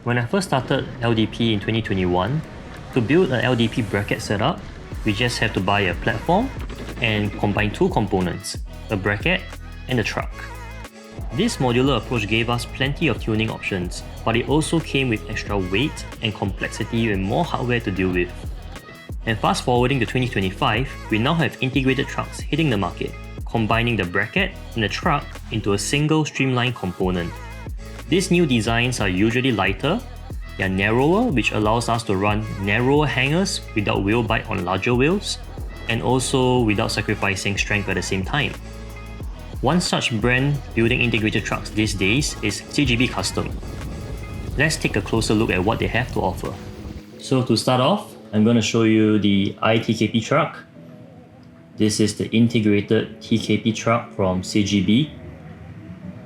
When I first started LDP in 2021, to build an LDP bracket setup, we just have to buy a platform and combine two components, a bracket and a truck. This modular approach gave us plenty of tuning options, but it also came with extra weight and complexity and more hardware to deal with. And fast forwarding to 2025, we now have integrated trucks hitting the market, combining the bracket and the truck into a single streamlined component. These new designs are usually lighter, they are narrower, which allows us to run narrower hangers without wheel bite on larger wheels, and also without sacrificing strength at the same time. One such brand building integrated trucks these days is CGB Custom. Let's take a closer look at what they have to offer. So to start off, I'm going to show you the i.TKP truck. This is the integrated TKP truck from CGB.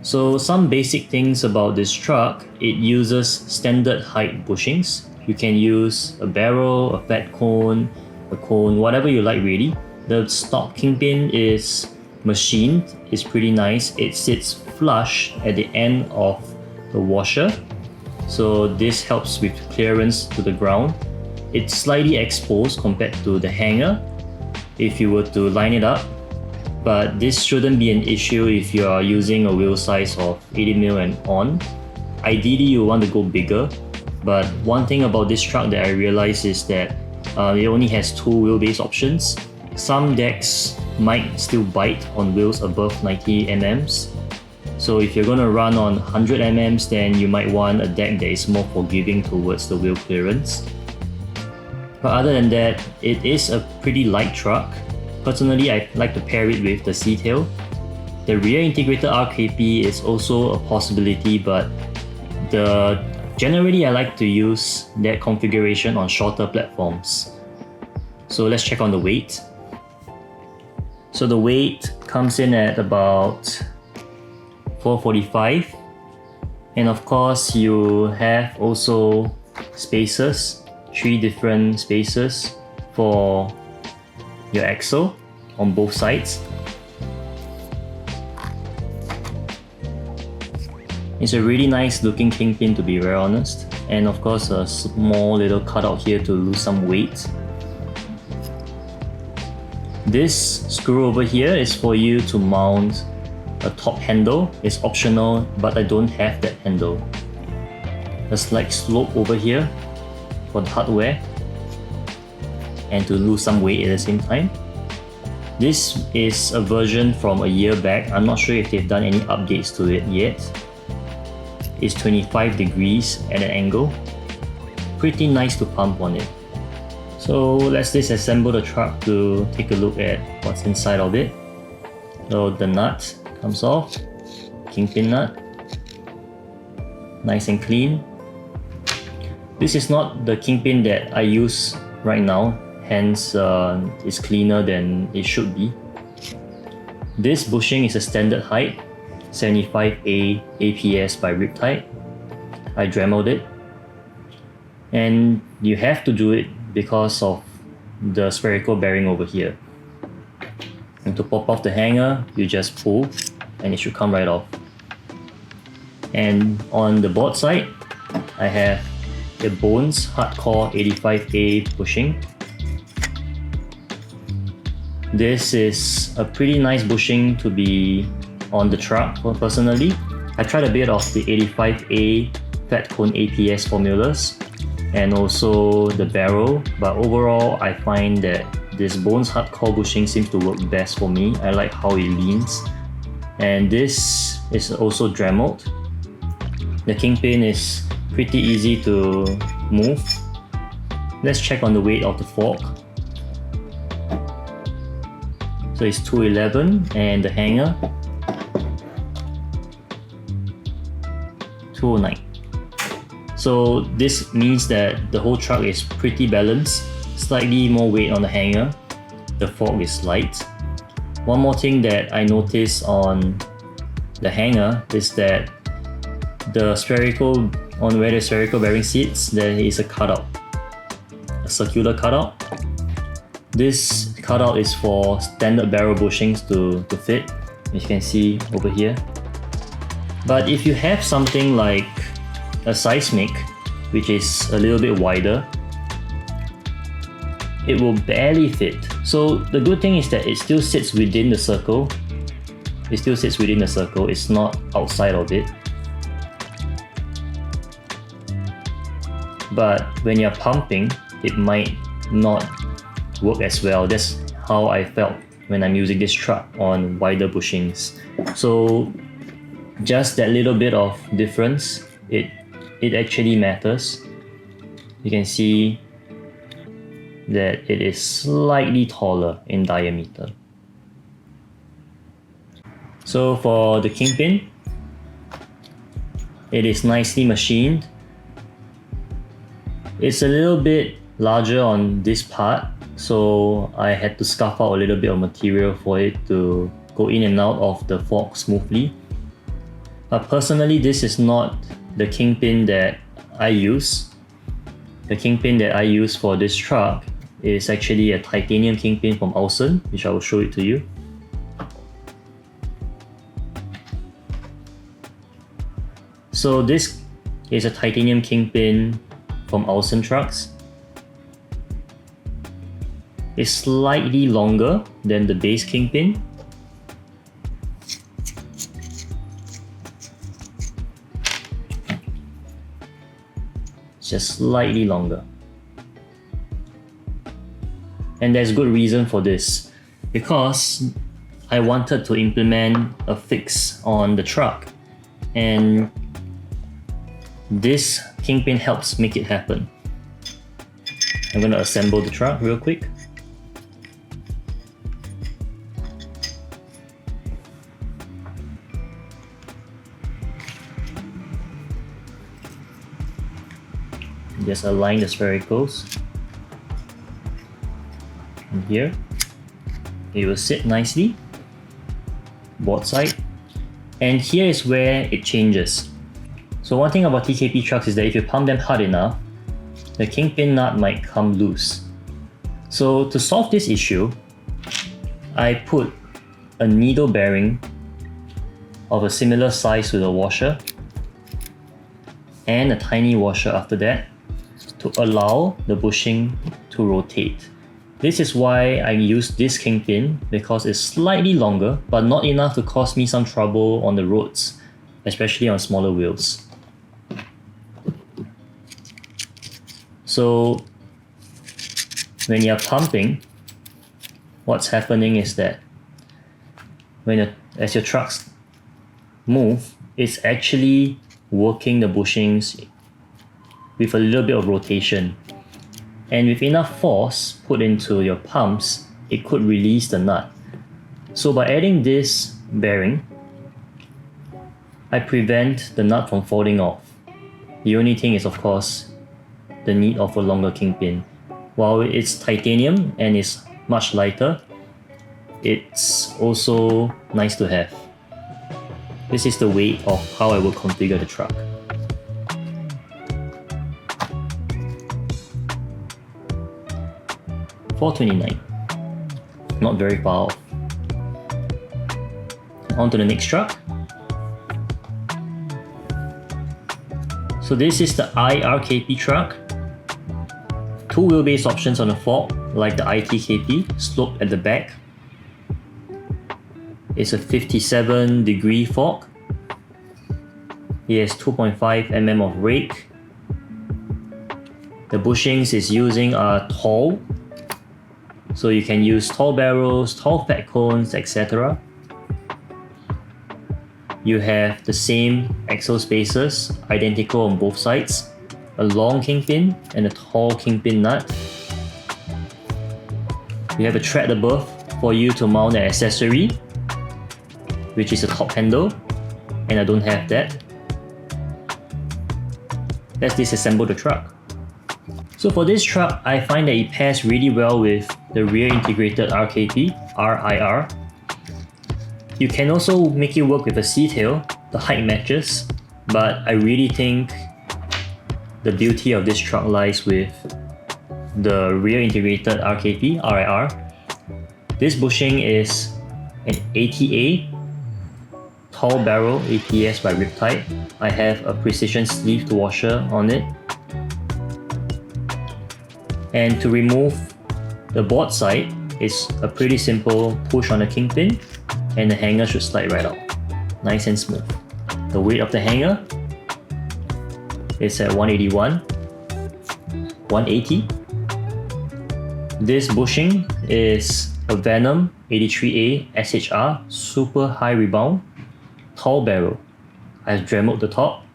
So some basic things about this truck, it uses standard height bushings. You can use a barrel, a flat cone, a cone, whatever you like really. The stock kingpin is machined, it's pretty nice. It sits flush at the end of the washer. So this helps with clearance to the ground. It's slightly exposed compared to the hanger if you were to line it up. But this shouldn't be an issue if you are using a wheel size of 80mm and on. Ideally, you want to go bigger, but one thing about this truck that I realized is that it only has two wheelbase options. Some decks might still bite on wheels above 90mm. So if you're going to run on 100mm, then you might want a deck that is more forgiving towards the wheel clearance. But other than that, it is a pretty light truck. Personally, I like to pair it with the C-tail. The rear integrated i.RKP is also a possibility, but generally I like to use that configuration on shorter platforms. So let's check on the weight. So the weight comes in at about 445, and of course you have also spacers, 3 different spacers for your axle on both sides. It's a really nice looking kingpin, to be very honest, and of course a small little cutout here to lose some weight. This screw over here is for you to mount a top handle. It's optional, but I don't have that handle. A slight slope over here for the hardware and to lose some weight at the same time. This is a version from a year back. I'm not sure if they've done any updates to it yet. It's 25 degrees at an angle. Pretty nice to pump on it. So let's disassemble the truck to take a look at what's inside of it. So the nut comes off, kingpin nut, nice and clean. This is not the kingpin that I use right now, hence it's cleaner than it should be. This bushing is a standard height, 75A APS by Riptide. I Dremeled it, and you have to do it because of the spherical bearing over here. And to pop off the hanger, you just pull and it should come right off. And on the board side, I have the Bones Hardcore 85A bushing. This is a pretty nice bushing to be on the truck. Personally, I tried a bit of the 85A flat cone APS formulas and also the barrel, but overall I find that this Bones Hardcore bushing seems to work best for me. I like how it leans, and this is also Dremeled. The kingpin is pretty easy to move. Let's check on the weight of the fork. So it's 211, and the hanger 209. So this means that the whole truck is pretty balanced. Slightly more weight on the hanger. The fork is light. One more thing that I noticed on the hanger is that the spherical, on where the spherical bearing sits, there is a cutout, a circular cutout. This cutout is for standard barrel bushings to fit, as you can see over here. But if you have something like a seismic, which is a little bit wider, it will barely fit. So the good thing is that it still sits within the circle. It still sits within the circle, it's not outside of it. But when you're pumping, it might not work as well. That's how I felt when I'm using this truck on wider bushings. So just that little bit of difference, it actually matters. You can see that it is slightly taller in diameter. So for the kingpin, it is nicely machined. It's a little bit larger on this part, so I had to scuff out a little bit of material for it to go in and out of the fork smoothly. But personally, this is not the kingpin that I use. The kingpin that I use for this truck is actually a titanium kingpin from Ulsan, which I will show it to you. So this is a titanium kingpin from Ulsan trucks. It's slightly longer than the base kingpin. Just slightly longer. And there's good reason for this, because I wanted to implement a fix on the truck, and this kingpin helps make it happen. I'm going to assemble the truck real quick. Just align the sphericals. And here, it will sit nicely, board side. And here is where it changes. So one thing about TKP trucks is that if you pump them hard enough, the kingpin nut might come loose. So to solve this issue, I put a needle bearing of a similar size to the washer and a tiny washer after that to allow the bushing to rotate. This is why I use this kingpin, because it's slightly longer but not enough to cause me some trouble on the roads, especially on smaller wheels. So when you're pumping, what's happening is that as your trucks move, it's actually working the bushings with a little bit of rotation. And with enough force put into your pumps, it could release the nut. So by adding this bearing, I prevent the nut from falling off. The only thing is, of course, the need of a longer kingpin. While it's titanium and is much lighter, it's also nice to have. This is the weight of how I will configure the truck. $429, not very far off. On to the next truck. So this is the i.RKP truck. Two wheelbase options on the fork, like the i.TKP, sloped at the back. It's a 57-degree fork. It has 2.5 mm of rake. The bushings is using a tall, so you can use tall barrels, tall fat cones, etc. You have the same axle spacers, identical on both sides, a long kingpin and a tall kingpin nut. You have a tread above for you to mount an accessory, which is a top handle, and I don't have that. Let's disassemble the truck. So for this truck, I find that it pairs really well with the rear integrated RKP, RIR. You can also make it work with a C-tail, the height matches, but I really think the beauty of this truck lies with the rear integrated RKP, RIR. This bushing is an ATA, tall barrel APS by Riptide. I have a precision sleeved washer on it. And to remove the board side, it's a pretty simple push on the kingpin and the hanger should slide right out. Nice and smooth. The weight of the hanger is at 181, 180. This bushing is a Venom 83A SHR super high rebound tall barrel. I've dremeled the top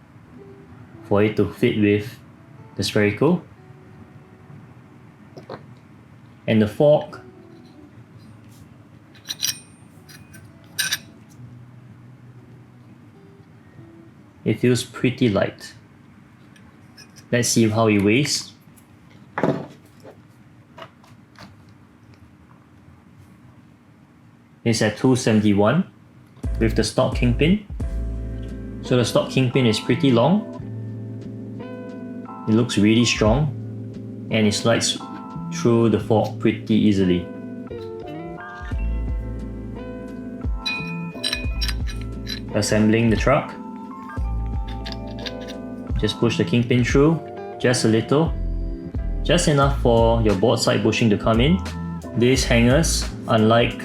for it to fit with the spherical. And the fork it feels pretty light. Let's see how it weighs. It's at 271 with the stock kingpin. So the stock kingpin is pretty long. It looks really strong and it slides through the fork pretty easily. Assembling the truck. Just push the kingpin through, just a little. Just enough for your board side bushing to come in. These hangers, unlike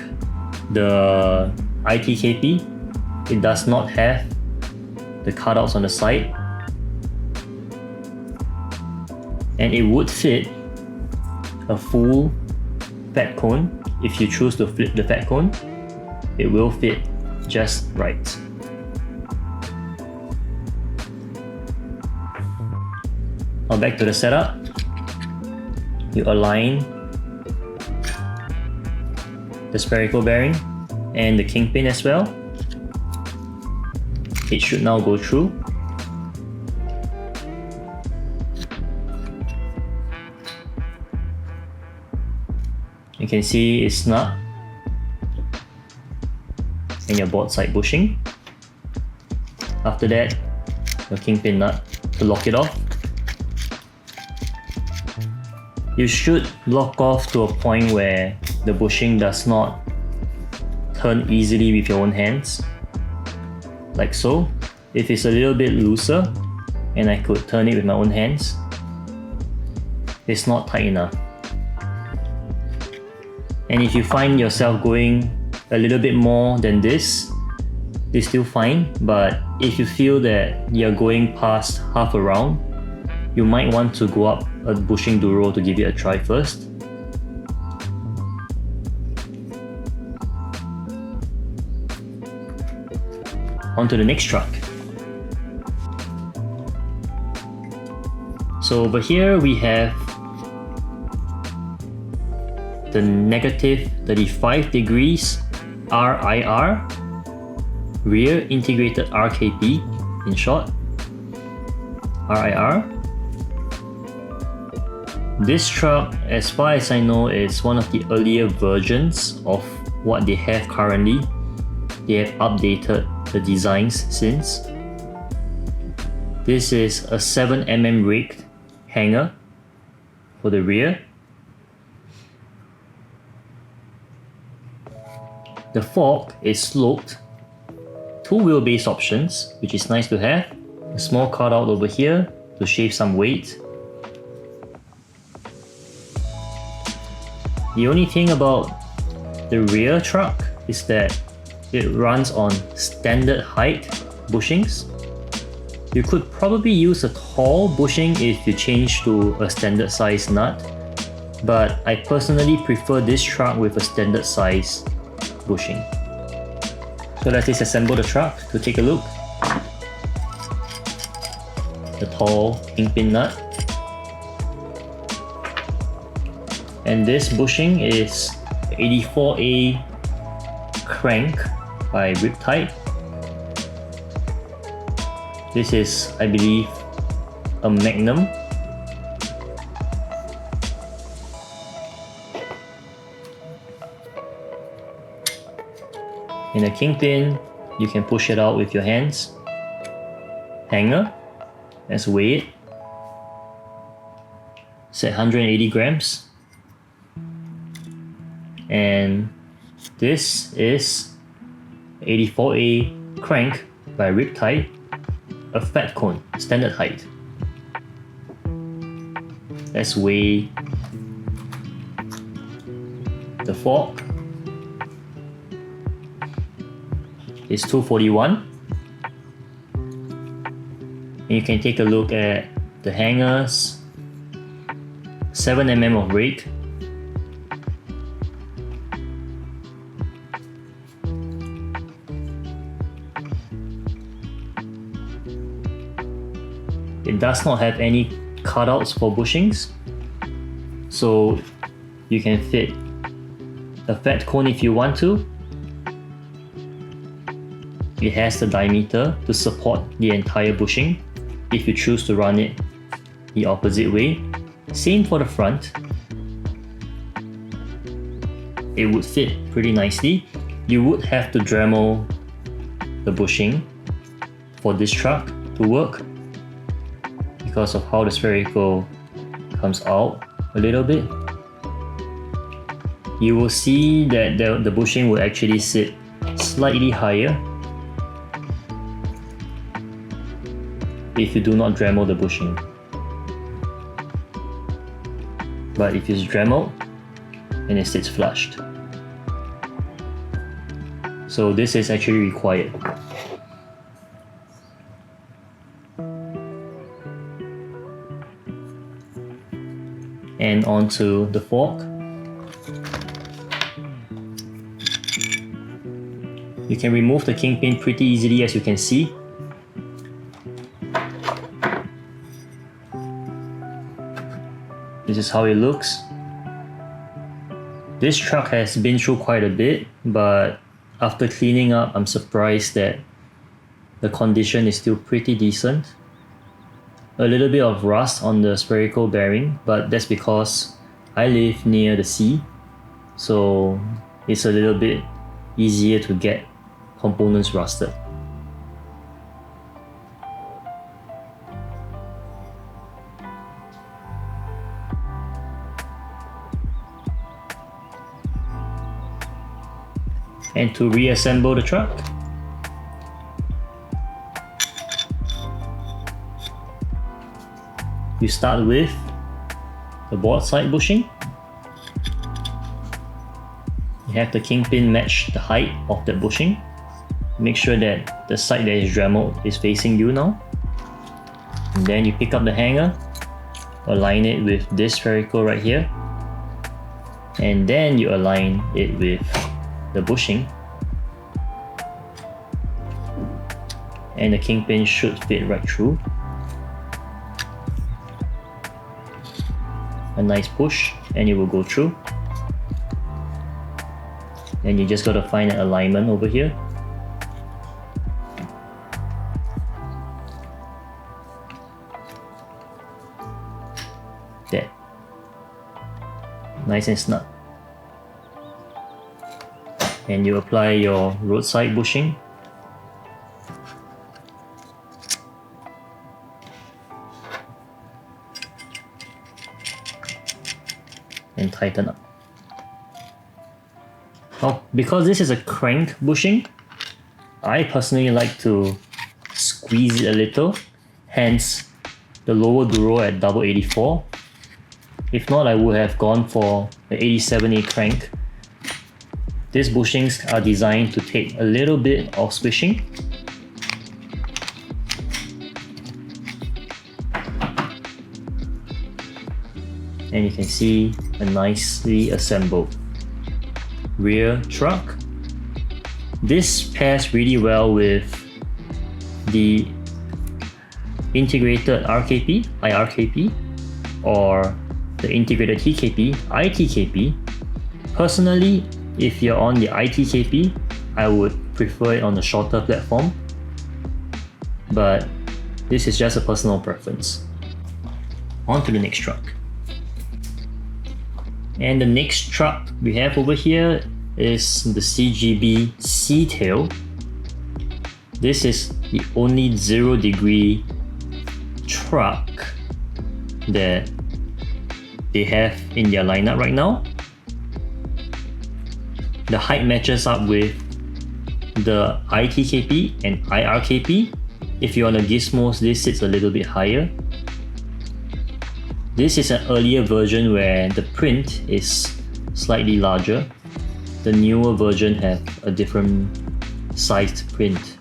the i.TKP, it does not have the cutouts on the side. And it would fit a full fat cone. If you choose to flip the fat cone, it will fit just right. Now back to the setup. You align the spherical bearing and the kingpin as well. It should now go through. You can see it's snug and your board side bushing. After that, your kingpin nut to lock it off. You should lock off to a point where the bushing does not turn easily with your own hands, like so. If it's a little bit looser and I could turn it with my own hands, it's not tight enough. And if you find yourself going a little bit more than this, it's still fine, but if you feel that you're going past half a round, you might want to go up a bushing duro to give it a try first. On to the next truck. So over here we have the negative 35 degrees RIR, rear integrated RKP in short, RIR. This truck, as far as I know, is one of the earlier versions of what they have currently. They have updated the designs since. This is a 7mm rigged hanger for the rear. The fork is sloped, 2 wheelbase options, which is nice to have. A small cutout over here to shave some weight. The only thing about the rear truck is that it runs on standard height bushings. You could probably use a tall bushing if you change to a standard size nut, but I personally prefer this truck with a standard size bushing. So let's disassemble the truck to take a look. The tall kingpin nut. And this bushing is 84A crank by Riptide. This is, I believe, a Magnum. In a kingpin, you can push it out with your hands. Hanger, let's weigh it. It's at 180 grams. And this is 84A crank by Riptide, a fat cone, standard height. Let's weigh The fork is 241. And you can take a look at the hangers, 7 mm of rake, it does not have any cutouts for bushings, so you can fit a fat cone if you want to. It has the diameter to support the entire bushing if you choose to run it the opposite way. Same for the front. It would fit pretty nicely. You would have to Dremel the bushing for this truck to work because of how the spherical comes out a little bit. You will see that the bushing will actually sit slightly higher if you do not Dremel the bushing. But if it's Dremeled, then it sits flushed. So this is actually required. And onto the fork. You can remove the kingpin pretty easily, as you can see. This is how it looks. This truck has been through quite a bit, but after cleaning up, I'm surprised that the condition is still pretty decent. A little bit of rust on the spherical bearing, but that's because I live near the sea, so it's a little bit easier to get components rusted. And to reassemble the truck, you start with the board side bushing. You have the kingpin match the height of that bushing. Make sure that the side that is Dremeled is facing you now. And then you pick up the hanger, align it with this spherical right here, and then you align it with the bushing, and the kingpin should fit right through. A nice push and it will go through. And you just gotta find an alignment over here. There. Nice and snug. And you apply your roadside bushing. And tighten up. Now, because this is a crank bushing, I personally like to squeeze it a little, hence the lower duro at double 84. If not, I would have gone for the 87A crank. These bushings are designed to take a little bit of swishing. And you can see a nicely assembled rear truck. This pairs really well with the integrated RKP, i.RKP, or the integrated TKP, i.TKP. Personally, if you're on the i.TKP, I would prefer it on the shorter platform, but this is just a personal preference. On to the next truck. And the next truck we have over here is the CGB C-Tail. This is the only 0-degree truck that they have in their lineup right now. The height matches up with the i.TKP and i.RKP. If you're on the Gizmos, this sits a little bit higher. This is an earlier version where the print is slightly larger. the newer version have a different sized print.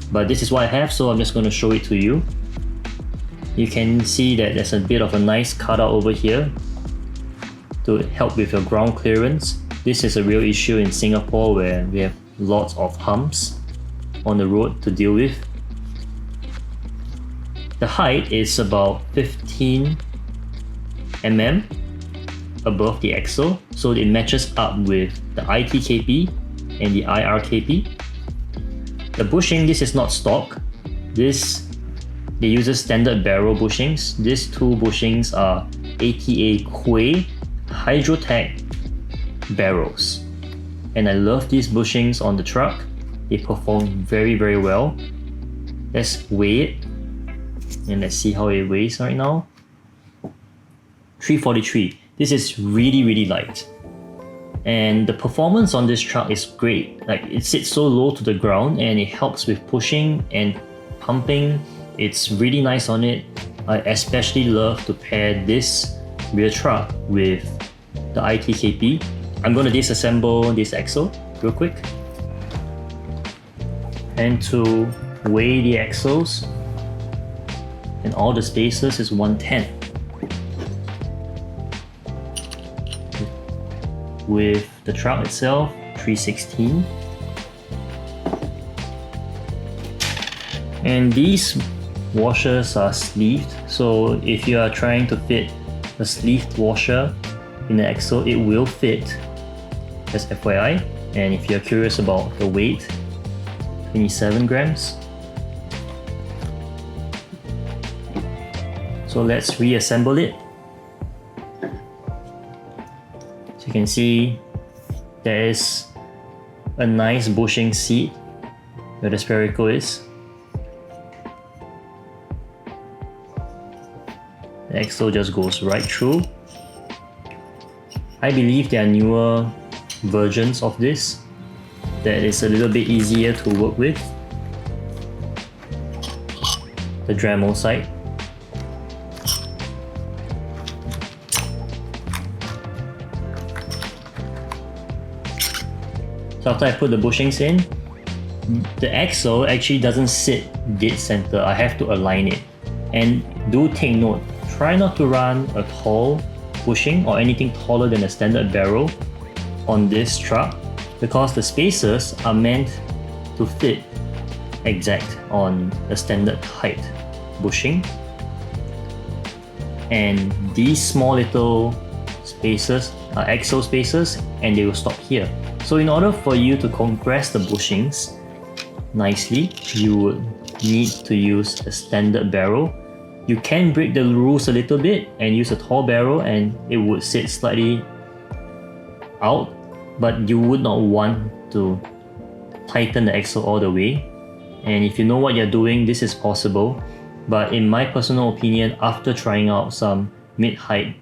But this is what I have, so I'm just going to show it to you. You can see that there's a bit of a nice cutout over here to help with your ground clearance. This is a real issue in Singapore where we have lots of humps on the road to deal with. The height is about 15 mm above the axle, so it matches up with the i.TKP and the i.RKP. The bushing, this is not stock. They use standard barrel bushings. These two bushings are ATA Hydrotech barrels. And I love these bushings on the truck. They perform very, very well. Let's weigh it. And let's see how it weighs right now. 343. This is really, really light. And the performance on this truck is great. Like, it sits so low to the ground and it helps with pushing and pumping. It's really nice on it. I especially love to pair this rear truck with the i.TKP. I'm going to disassemble this axle real quick. And to weigh the axles and all the spacers is 110. With the truck itself, 316. And these washers are sleeved, so if you are trying to fit a sleeved washer in the axle, it will fit, just FYI. And if you're curious about the weight, 27 grams. So let's reassemble it. So you can see there is a nice bushing seat where the spherical is. The axle just goes right through. I believe there are newer versions of this that is a little bit easier to work with. The Dremel side. So after I put the bushings in, the axle actually doesn't sit dead center. I have to align it. And do take note, try not to run a tall bushing or anything taller than a standard barrel on this truck, because the spacers are meant to fit exact on a standard height bushing. And these small little spacers are axle spacers and they will stop here. So in order for you to compress the bushings nicely, you would need to use a standard barrel. You can break the rules a little bit and use a tall barrel and it would sit slightly out, but you would not want to tighten the axle all the way. And if you know what you're doing, this is possible. But in my personal opinion, after trying out some mid-height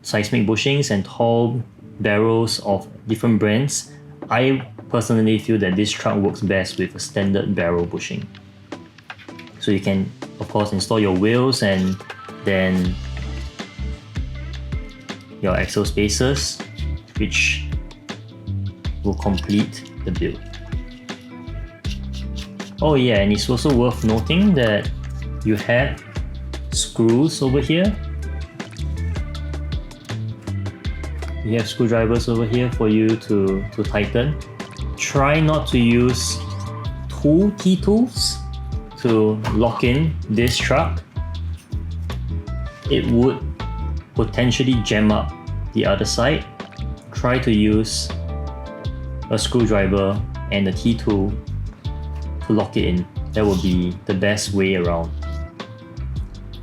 seismic bushings and tall barrels of different brands, I personally feel that this truck works best with a standard barrel bushing. So you can, of course, install your wheels and then your axle spacers, which will complete the build. Oh yeah, and it's also worth noting that you have screws over here. You have screwdrivers over here for you to tighten. Try not to use T-tools to lock in this truck. It would potentially jam up the other side. Try to use a screwdriver and a T-tool to lock it in. That would be the best way around.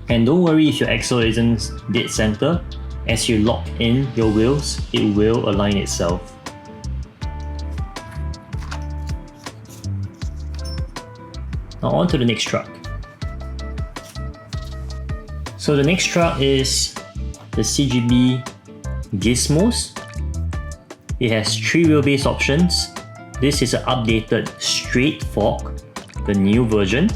And don't worry if your axle isn't dead center. As you lock in your wheels, it will align itself. Now on to the next truck. So the next truck is the CGB Gizmos. It has 3 wheelbase options. This is an updated straight fork, the new version.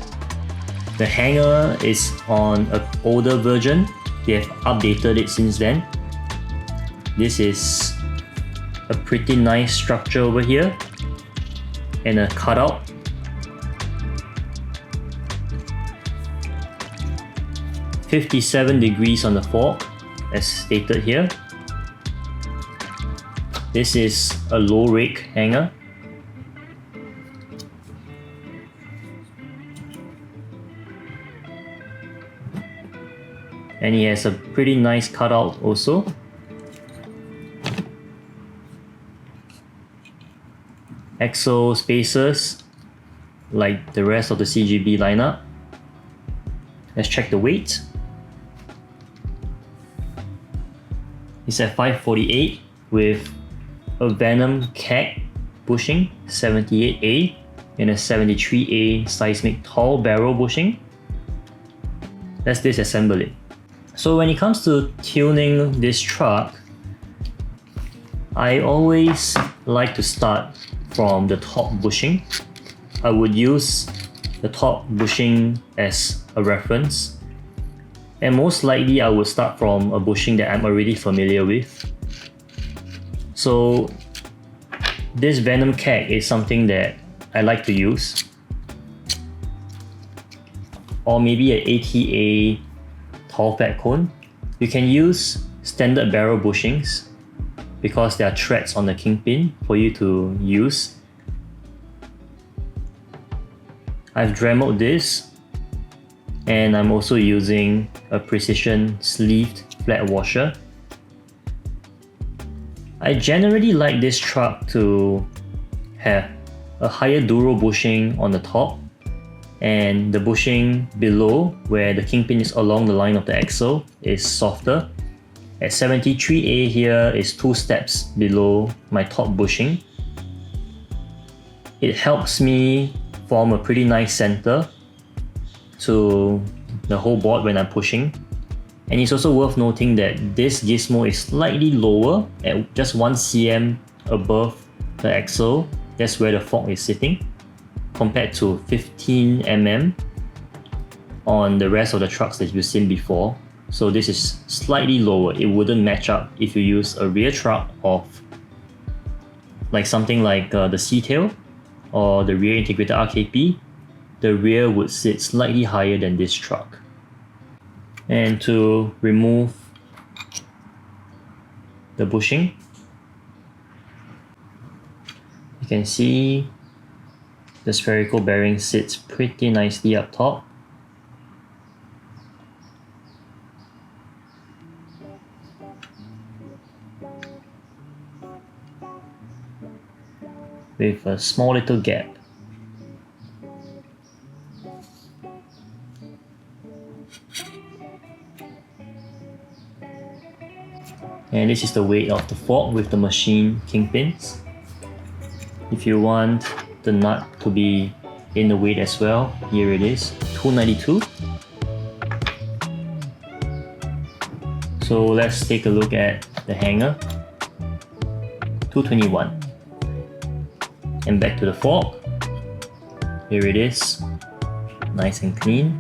The hanger is on an older version. They have updated it since then. This is a pretty nice structure over here and a cutout. "57" on the fork, as stated here. This is a low rake hanger. And he has a pretty nice cutout also. Axle spacers like the rest of the CGB lineup. Let's check the weight. It's at 548 with a Venom CAG bushing 78A and a 73A seismic tall barrel bushing. Let's disassemble it. So when it comes to tuning this truck, I always like to start from the top bushing. I would use the top bushing as a reference, and most likely I would start from a bushing that I'm already familiar with. So this Venom CAG is something that I like to use, or maybe an ATA tall fat cone. You can use standard barrel bushings because there are threads on the kingpin for you to use. I've Dremeled this, and I'm also using a precision sleeved flat washer. I generally like this truck to have a higher duro bushing on the top, and the bushing below where the kingpin is along the line of the axle is softer. At 73A here is 2 steps below my top bushing. It helps me form a pretty nice center to the whole board when I'm pushing. And it's also worth noting that this gizmo is slightly lower at just 1 cm above the axle. That's where the fork is sitting, compared to 15 mm on the rest of the trucks that you've seen before. So this is slightly lower. It wouldn't match up if you use a rear truck of like something like the C-Tail or the rear integrated RKP. The rear would sit slightly higher than this truck. And to remove the bushing, you can see the spherical bearing sits pretty nicely up top. With a small little gap. And this is the weight of the fork with the machine kingpins. If you want the nut to be in the weight as well, here it is, 292. So let's take a look at the hanger, 221. And back to the fork, here it is, nice and clean.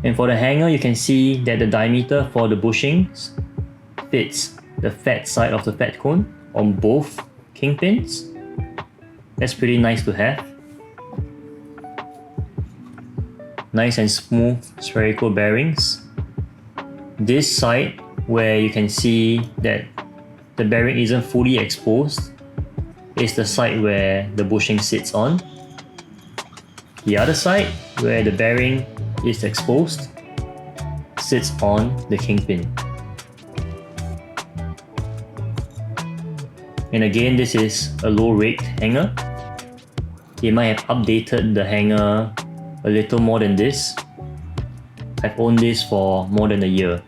And for the hanger, you can see that the diameter for the bushings fits the fat side of the fat cone on both kingpins. That's pretty nice to have. Nice and smooth spherical bearings. This side, where you can see that the bearing isn't fully exposed, is the side where the bushing sits on. The other side, where the bearing is exposed, sits on the kingpin. And again, this is a low raked hanger. They might have updated the hanger a little more than this. I've owned this for more than a year.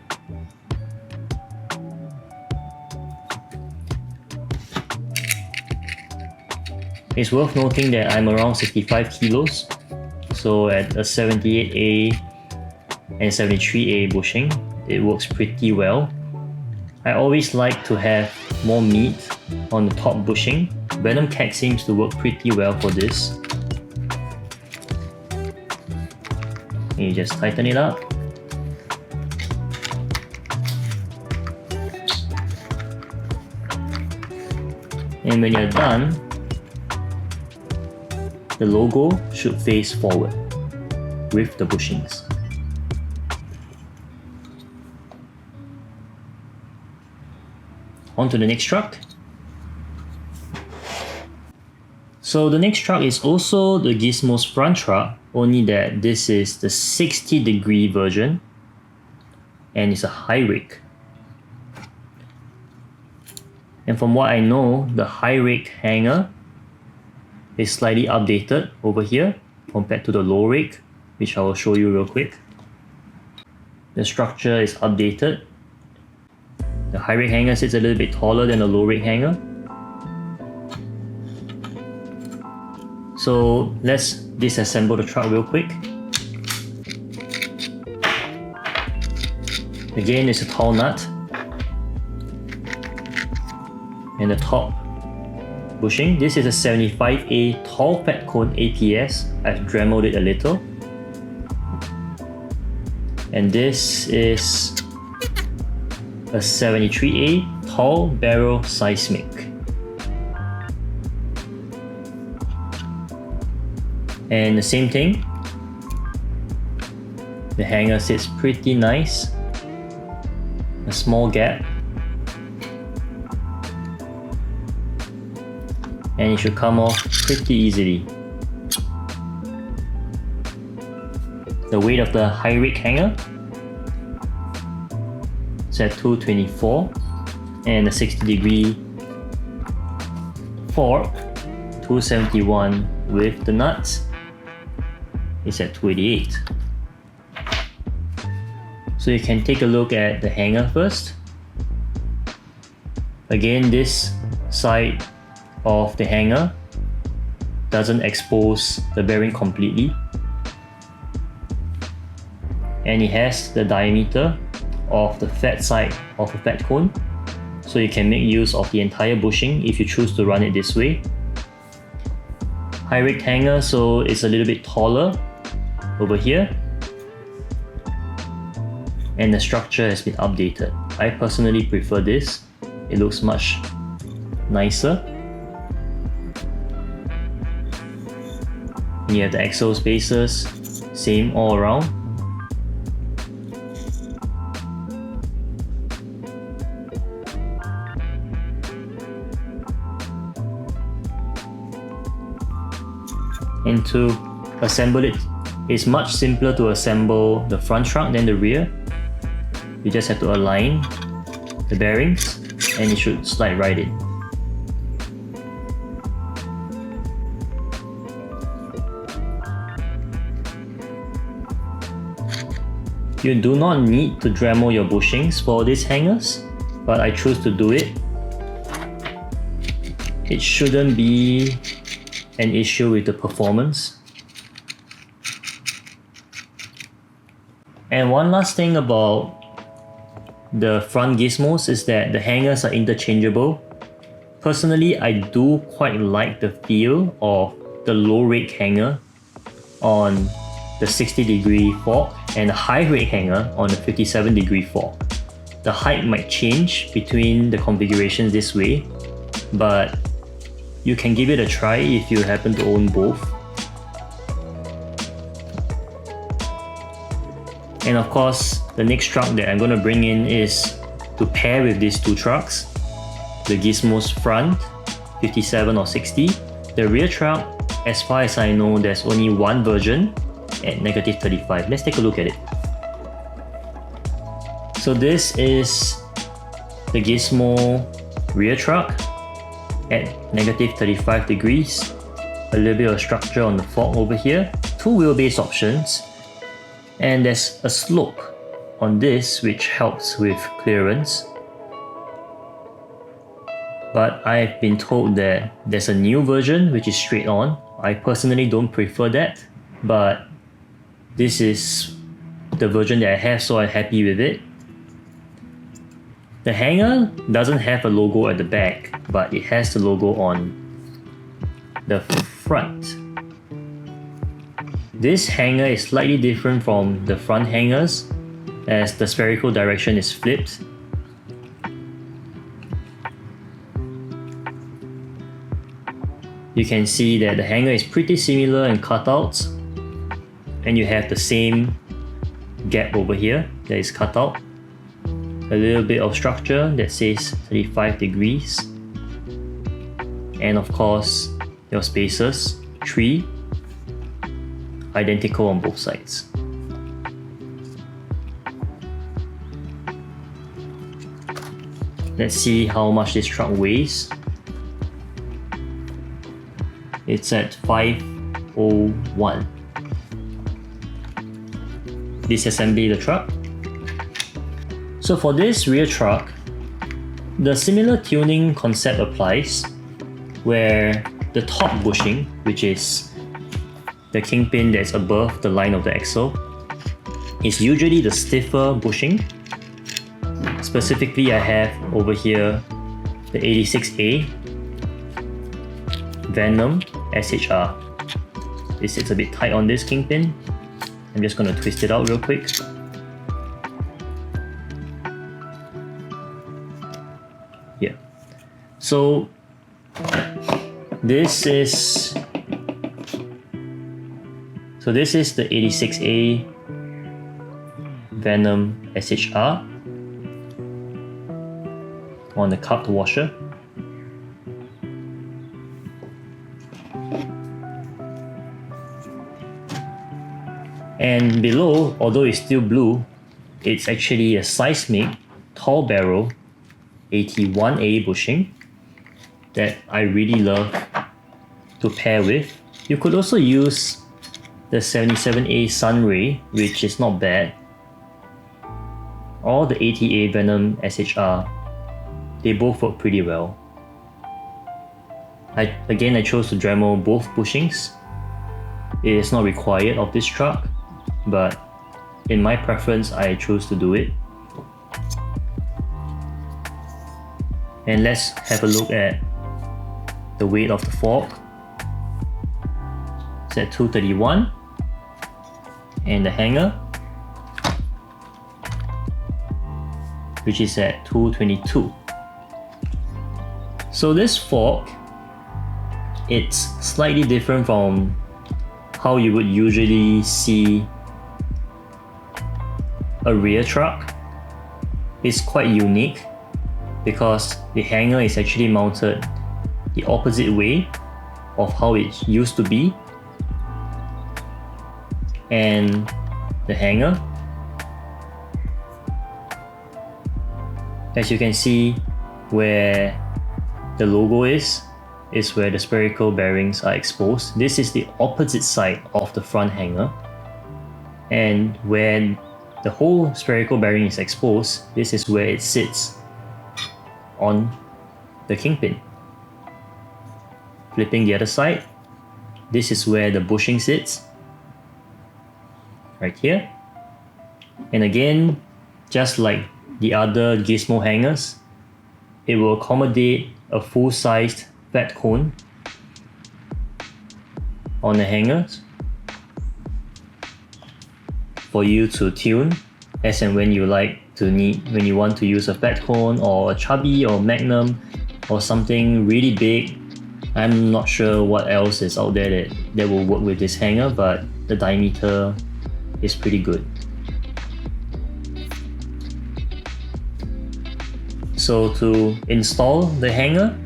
It's worth noting that I'm around 65 kilos, so at a 78A and 73A bushing, it works pretty well. I always like to have more meat on the top bushing. Venom CAG seems to work pretty well for this. and you just tighten it up. And when you're done, the logo should face forward with the bushings. On to the next truck. So the next truck is also the Gizmo's front truck, only that this is the 60-degree version and it's a high rake. And from what I know, the high rake hanger is slightly updated over here compared to the low rake, which I will show you real quick. The structure is updated. The high rake hanger sits a little bit taller than the low rake hanger. So let's disassemble the truck real quick. Again, it's a tall nut. And the top bushing. This is a 75A tall fat cone APS. I've dremeled it a little. And this is a 73A tall barrel seismic. And the same thing, the hanger sits pretty nice, a small gap, and it should come off pretty easily. The weight of the high rake hanger is at 224, and the 60-degree fork 271 with the nuts is at 288. So you can take a look at the hanger first. Again, this side of the hanger doesn't expose the bearing completely, and it has the diameter of the fat side of a fat cone, so you can make use of the entire bushing if you choose to run it this way. High rake hanger, so it's a little bit taller over here, and the structure has been updated. I personally prefer this. It looks much nicer. You have the axle spacers, same all around. And to assemble it, it's much simpler to assemble the front truck than the rear. You just have to align the bearings and it should slide right in. You do not need to Dremel your bushings for these hangers, but I choose to do it. It shouldn't be an issue with the performance. And one last thing about the front Gizmos is that the hangers are interchangeable. Personally, I do quite like the feel of the low rake hanger on the 60-degree fork and the high rake hanger on the 57-degree fork. The height might change between the configurations this way, but you can give it a try if you happen to own both. And of course, the next truck that I'm going to bring in is to pair with these two trucks. The Gizmo's front, 57 or 60. The rear truck, as far as I know, there's only one version at -35. Let's take a look at it. So this is the Gizmo rear truck at -35 degrees. A little bit of structure on the fork over here. Two wheelbase options. And there's a slope on this which helps with clearance. But I've been told that there's a new version which is straight on. I personally don't prefer that, but this is the version that I have, so I'm happy with it. The hanger doesn't have a logo at the back, but it has the logo on the front. This hanger is slightly different from the front hangers as the spherical direction is flipped. You can see that the hanger is pretty similar in cutouts, and you have the same gap over here that is cut out. A little bit of structure that says 35 degrees, and of course your spacers, 3, identical on both sides. Let's see how much this truck weighs. It's at 501. Disassembly the truck. So for this rear truck, the similar tuning concept applies, where the top bushing, which is the kingpin that's above the line of the axle, is usually the stiffer bushing. Specifically, I have over here the 86A Venom SHR. This sits a bit tight on this kingpin. I'm just going to twist it out real quick. Yeah. So this is the 86A Venom SHR on the cupped washer. And below, although it's still blue, it's actually a seismic tall barrel 81A bushing that I really love to pair with. You could also use the 77A Sunray, which is not bad, or the 80A Venom SHR. They both work pretty well. I chose to Dremel both bushings. It is not required of this truck, but in my preference, I chose to do it. And let's have a look at the weight of the fork. It's at 231, and the hanger, which is at 222. So this fork, it's slightly different from how you would usually see a rear truck. It's quite unique because the hanger is actually mounted the opposite way of how it used to be, and the hanger, as you can see, where the logo is where the spherical bearings are exposed. This is the opposite side of the front hanger, and when the whole spherical bearing is exposed, this is where it sits on the kingpin. Flipping the other side, this is where the bushing sits, right here. And again, just like the other Gizmo hangers, it will accommodate a full-sized fat cone on the hangers for you to tune as and when you when you want to use a fat cone or a chubby or magnum or something really big. I'm not sure what else is out there that will work with this hanger, but the diameter is pretty good. So to install the hanger,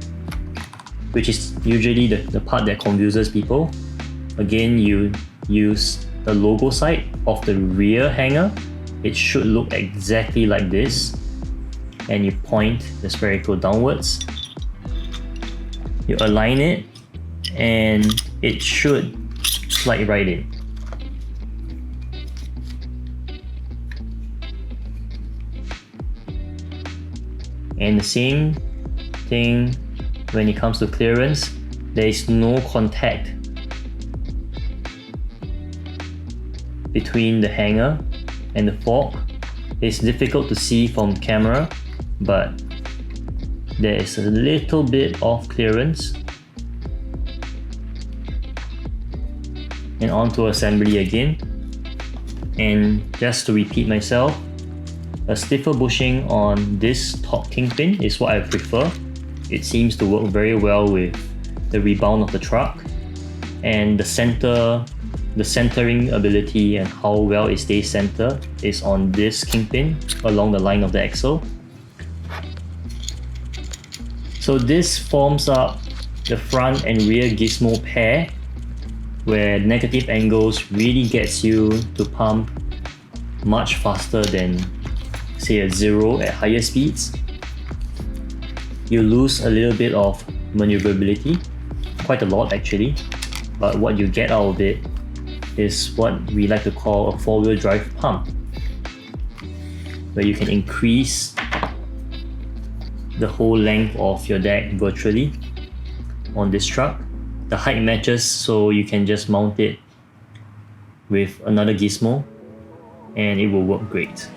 which is usually the part that confuses people, again, you use the logo side of the rear hanger. It should look exactly like this, and you point the spherical downwards. You align it, and it should slide right in. And the same thing when it comes to clearance, there is no contact between the hanger and the fork. It's difficult to see from camera, but there is a little bit of clearance. and onto assembly again. And just to repeat myself, a stiffer bushing on this top kingpin is what I prefer. It seems to work very well with the rebound of the truck, and the centering ability and how well it stays centered is on this kingpin along the line of the axle. So this forms up the front and rear gizmo pair, where negative angles really gets you to pump much faster than say a 0 at higher speeds. You lose a little bit of maneuverability, quite a lot actually, but what you get out of it is what we like to call a 4-wheel drive pump, where you can increase the whole length of your deck virtually on this truck. The height matches, so you can just mount it with another gizmo and it will work great.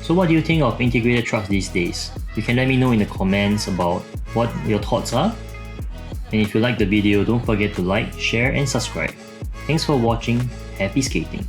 So what do you think of integrated trucks these days? You can let me know in the comments about what your thoughts are. And if you like the video, don't forget to like, share and subscribe. Thanks for watching. Happy skating!